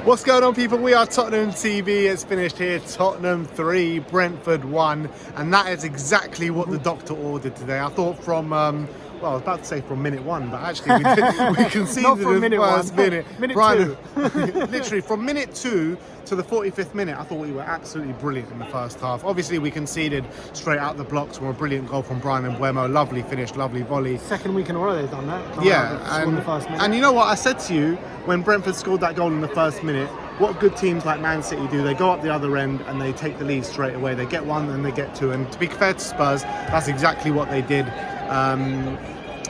What's going on, people? We are Tottenham TV. It's finished here. Tottenham 3, Brentford 1. And that is exactly what the doctor ordered today. I thought from, well, I was about to say from minute 1, but actually we conceded Not from the first minute. Minute Brian, 2. Literally from minute 2 to the 45th minute, I thought we were absolutely brilliant in the first half. Obviously, we conceded straight out the blocks from a brilliant goal from Brian and Mbeumo. Lovely finish, lovely volley. Second week in a row they've done that. And you know what? I said to you, when Brentford scored that goal in the first minute, what good teams like Man City do, they go up the other end and they take the lead straight away. They get one and they get two. And to be fair to Spurs, that's exactly what they did.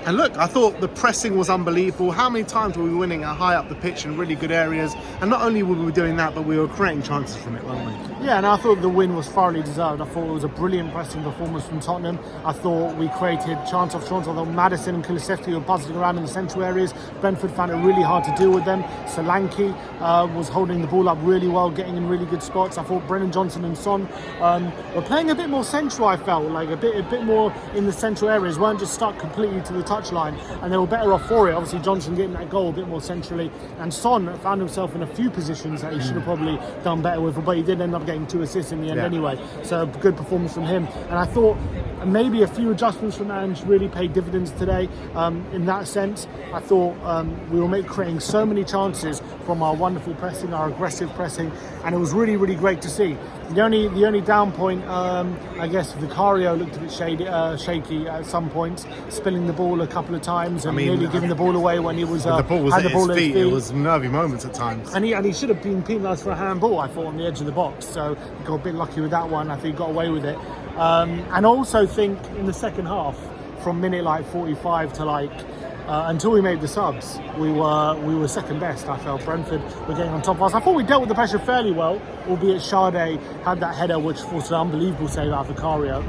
And look, I thought the pressing was unbelievable. How many times were we winning high up the pitch in really good areas? And not only were we doing that, but we were creating chances from it, weren't we? Yeah, and I thought the win was thoroughly deserved. I thought it was a brilliant pressing performance from Tottenham. I thought we created chance after chance. I thought Maddison and Kulusevski were buzzing around in the central areas. Brentford found it really hard to deal with them. Solanke was holding the ball up really well, getting in really good spots. I thought Brennan Johnson and Son were playing a bit more central, I felt. Like a bit more in the central areas, weren't just stuck completely to the touchline. And they were better off for it. Obviously, Johnson getting that goal a bit more centrally. And Son found himself in a few positions that he should have probably done better with, but he did end up getting 2 assists in the end anyway. So good performance from him. And I thought maybe a few adjustments from Ange really paid dividends today. In that sense, I thought we were creating so many chances from our wonderful pressing, our aggressive pressing, and it was really, really great to see. The only down point, I guess, Vicario looked a bit shaky at some points, spilling the ball a couple of times and nearly giving the ball away when he was the ball was had at the ball his at feet. It was nervy moments at times. And he should have been penalised for a handball, I thought, on the edge of the box. So he got a bit lucky with that one. I think he got away with it. And also think in the second half, from minute 45 to until we made the subs, we were second best. I felt Brentford were getting on top of us. I thought we dealt with the pressure fairly well, albeit Sade had that header which was an unbelievable save out of Vicario.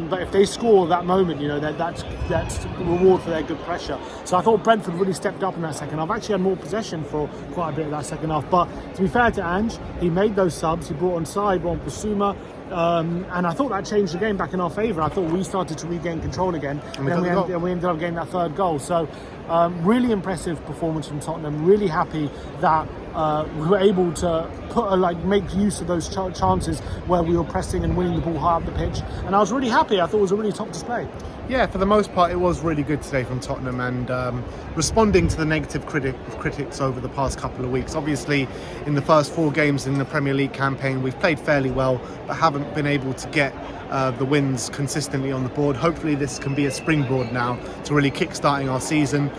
But if they score that moment, that's reward for their good pressure. So I thought Brentford really stepped up in that second half. Actually had more possession for quite a bit of that second half. But to be fair to Ange, he made those subs. He brought on Side, brought on Basuma. And I thought that changed the game back in our favour. I thought we started to regain control again, and we ended up getting that third goal. So really impressive performance from Tottenham. Really happy that we were able to make use of those chances where we were pressing and winning the ball high up the pitch. And I was really happy. I thought it was a really top display. Yeah, for the most part, it was really good today from Tottenham, and responding to the negative critics over the past couple of weeks. Obviously, in the first 4 games in the Premier League campaign, we've played fairly well, but haven't been able to get the wins consistently on the board. Hopefully, this can be a springboard now to really kick-starting our season.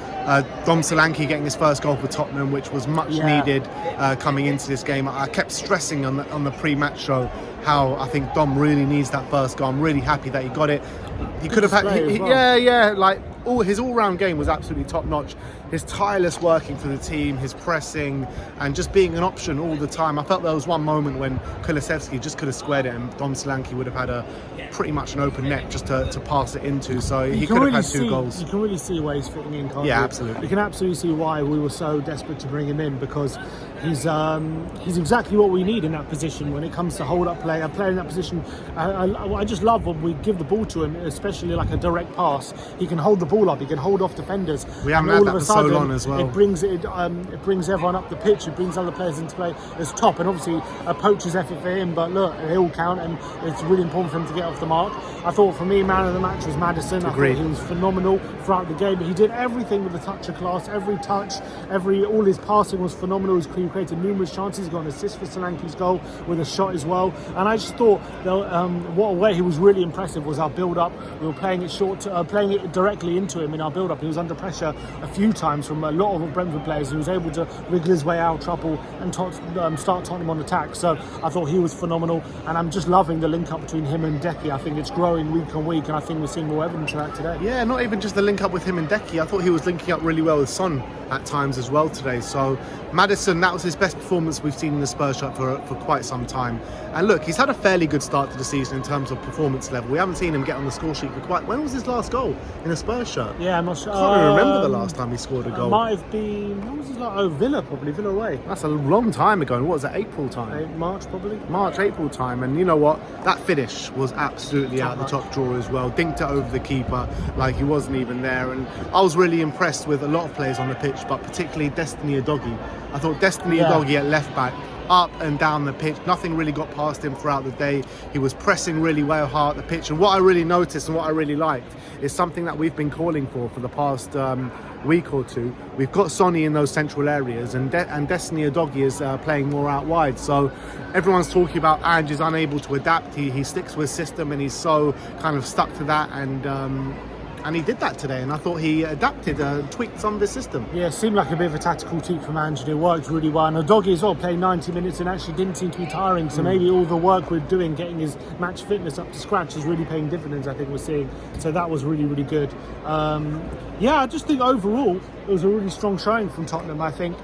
Dom Solanke getting his first goal for Tottenham, which was much needed coming into this game. I kept stressing on the pre-match show how I think Dom really needs that first goal. I'm really happy that he got it. He could have had, his all-round game was absolutely top-notch. His tireless working for the team, his pressing, and just being an option all the time. I felt there was one moment when Kulusevski just could have squared it, and Dom Solanke would have had pretty much an open net just to pass it into. So he could have had 2 goals. You can really see where he's fitting in, can't you? Yeah, absolutely. You can absolutely see why we were so desperate to bring him in, because he's exactly what we need in that position when it comes to hold-up play. A player in that position, I just love when we give the ball to him, especially like a direct pass. He can hold the ball up. He can hold off defenders. We haven't had that for so long as well. It brings everyone up the pitch. It brings other players into play as top, and obviously a poacher's effort for him. But look, they all count, and it's really important for him to get off the mark. I thought for me, man of the match was Maddison. Agreed. I thought he was phenomenal throughout the game. He did everything with a touch of class. Every touch, all his passing was phenomenal. He created numerous chances. He got an assist for Solanke's goal with a shot as well. And I just thought what way he was really impressive was our build-up. We were playing it short, playing it directly into him in our build-up. He was under pressure a few times from a lot of Brentford players. He was able to wriggle his way out of trouble and start Tottenham on attack. So I thought he was phenomenal, and I'm just loving the link-up between him and Decky. I think it's growing week on week, and I think we're seeing more evidence of that today. Yeah, not even just the link-up with him and Decky. I thought he was linking up really well with Son at times as well today. So Maddison, that was his best performance we've seen in the Spurs shirt for quite some time. And look, he's had a fairly good start to the season in terms of performance level. We haven't seen him get on the score sheet for quite... When was his last goal in a Spurs shirt? Yeah, I'm not sure. I can't even remember the last time he scored scored a goal. Might have been, what was his like? Oh, Villa away. That's a long time ago. What was it, April time? March probably. March, April time. And you know what? That finish was absolutely out the top drawer as well. Dinked it over the keeper like he wasn't even there. And I was really impressed with a lot of players on the pitch, but particularly Destiny Udogie. I thought Destiny Udogie at left back, up and down the pitch, nothing really got past him throughout the day. He was pressing really well hard at the pitch, and what I really noticed and what I really liked is something that we've been calling for the past week or two. We've got Sonny in those central areas, and Destiny Udogie is playing more out wide. So everyone's talking about Ange is unable to adapt. He sticks with system, and he's so kind of stuck to that, and he did that today, and I thought he adapted, tweaked some of the system. Yeah, it seemed like a bit of a tactical tweak from Ange. It worked really well. And Udogie as well played 90 minutes and actually didn't seem to be tiring. So maybe all the work we're doing, getting his match fitness up to scratch, is really paying dividends, I think we're seeing. So that was really, really good. I just think overall it was a really strong showing from Tottenham. I think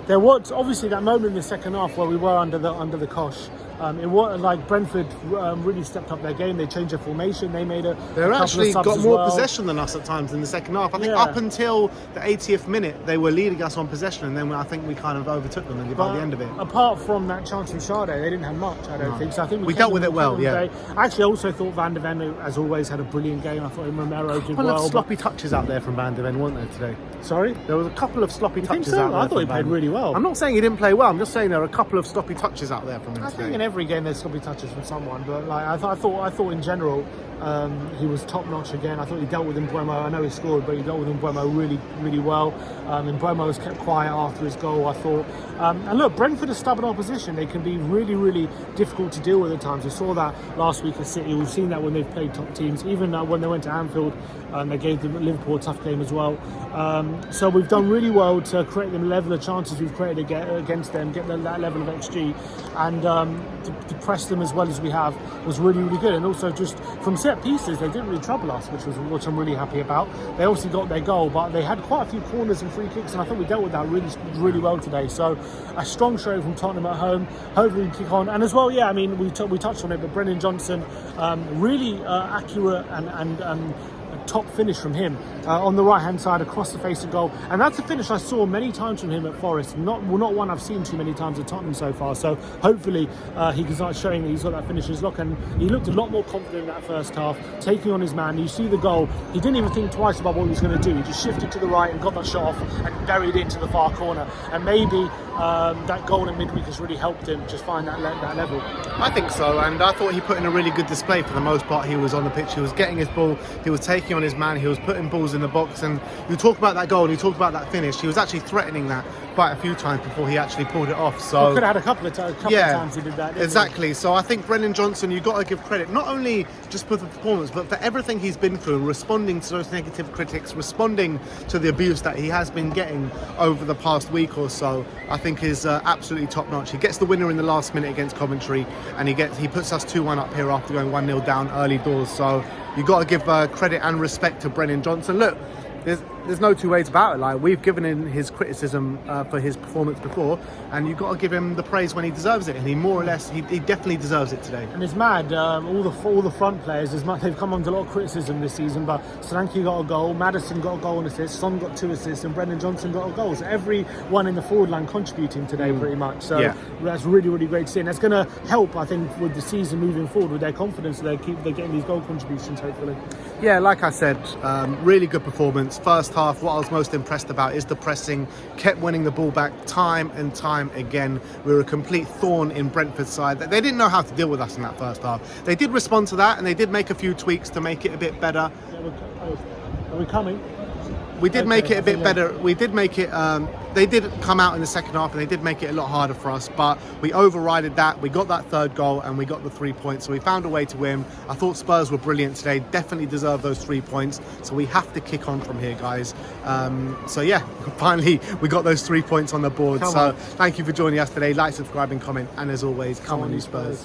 there was obviously that moment in the second half where we were under the cosh. It was like Brentford really stepped up their game. They changed their formation. They made They actually got more possession than us at times in the second half. I think up until the 80th minute, they were leading us on possession, and then I think we kind of overtook them by the end of it. Apart from that chance from Sade, they didn't have much, I don't think. So I think we dealt with it well, yeah. Actually, I also thought Van de Ven, as always, had a brilliant game. I thought Romero did well. A couple of sloppy touches out there from Van de Ven, weren't there today? Sorry? There was a couple of sloppy touches out there. I thought he played really well. I'm not saying he didn't play well. I'm just saying there are a couple of sloppy touches out there from him today. I think in every game there's sloppy touches from someone, but like I thought in general he was top notch again. I thought he dealt with Mbeumo. I know he scored, but he dealt with Mbeumo really, really well. Mbeumo was kept quiet after his goal, I thought. And look, Brentford are stubborn opposition. They can be really, really difficult to deal with at times. We saw that last week at City. We've seen that when they've played top teams. Even when they went to Anfield, they gave Liverpool a tough game as well. So we've done really well to create the level of chances we've created against them, get that level of XG, and to press them as well as we have was really, really good. And also just from set pieces, they didn't really trouble us, which I'm really happy about. They obviously got their goal, but they had quite a few corners and free kicks, and I thought we dealt with that really, really well today. So a strong show from Tottenham at home. Hopefully we can kick on. And as well, I mean, we touched on it, but Brennan Johnson, really accurate and top finish from him on the right hand side across the face of goal, and that's a finish I saw many times from him at Forest, not one I've seen too many times at Tottenham so far. So hopefully he can start showing that he's got that finisher's look, and he looked a lot more confident in that first half, taking on his man. You see the goal, he didn't even think twice about what he was going to do. He just shifted to the right and got that shot off and buried it into the far corner, and maybe that goal in midweek has really helped him just find that level. I think so, and I thought he put in a really good display for the most part. He was on the pitch, he was getting his ball, he was taking on his man, he was putting balls in the box, and you talk about that goal and you talk about that finish, he was actually threatening that quite a few times before he actually pulled it off. So he could have had a couple of times he did that. Exactly. So I think Brennan Johnson, you've got to give credit not only just for the performance, but for everything he's been through, responding to those negative critics, responding to the abuse that he has been getting over the past week or so. I think is absolutely top notch. He gets the winner in the last minute against Coventry, and he puts us 2-1 up here after going 1-0 down early doors. So you've got to give credit and respect to Brennan Johnson. Look, there's no two ways about it. Like, we've given him his criticism for his performance before, and you've got to give him the praise when he deserves it, and he more or less he definitely deserves it today. And it's mad, all the front players, they've come under a lot of criticism this season, but Solanke got a goal, Maddison got a goal and assist, Son got 2 assists, and Brendan Johnson got a goal. So everyone in the forward line contributing today pretty much. So that's really, really great to see, and that's going to help, I think, with the season moving forward, with their confidence. They're getting these goal contributions, hopefully. Yeah, like I said, really good performance. First half, what I was most impressed about is the pressing. Kept winning the ball back time and time again. We were a complete thorn in Brentford's side. They didn't know how to deal with us in that first half. They did respond to that, and they did make a few tweaks to make it a bit better. Are we coming? We did make it a bit better. We did make it. They did come out in the second half, and they did make it a lot harder for us. But we overrided that. We got that third goal, and we got the 3 points. So we found a way to win. I thought Spurs were brilliant today. Definitely deserve those 3 points. So we have to kick on from here, guys. So yeah, finally we got those 3 points on the board. Thank you for joining us today. Like, subscribe, and comment. And as always, come on, you Spurs.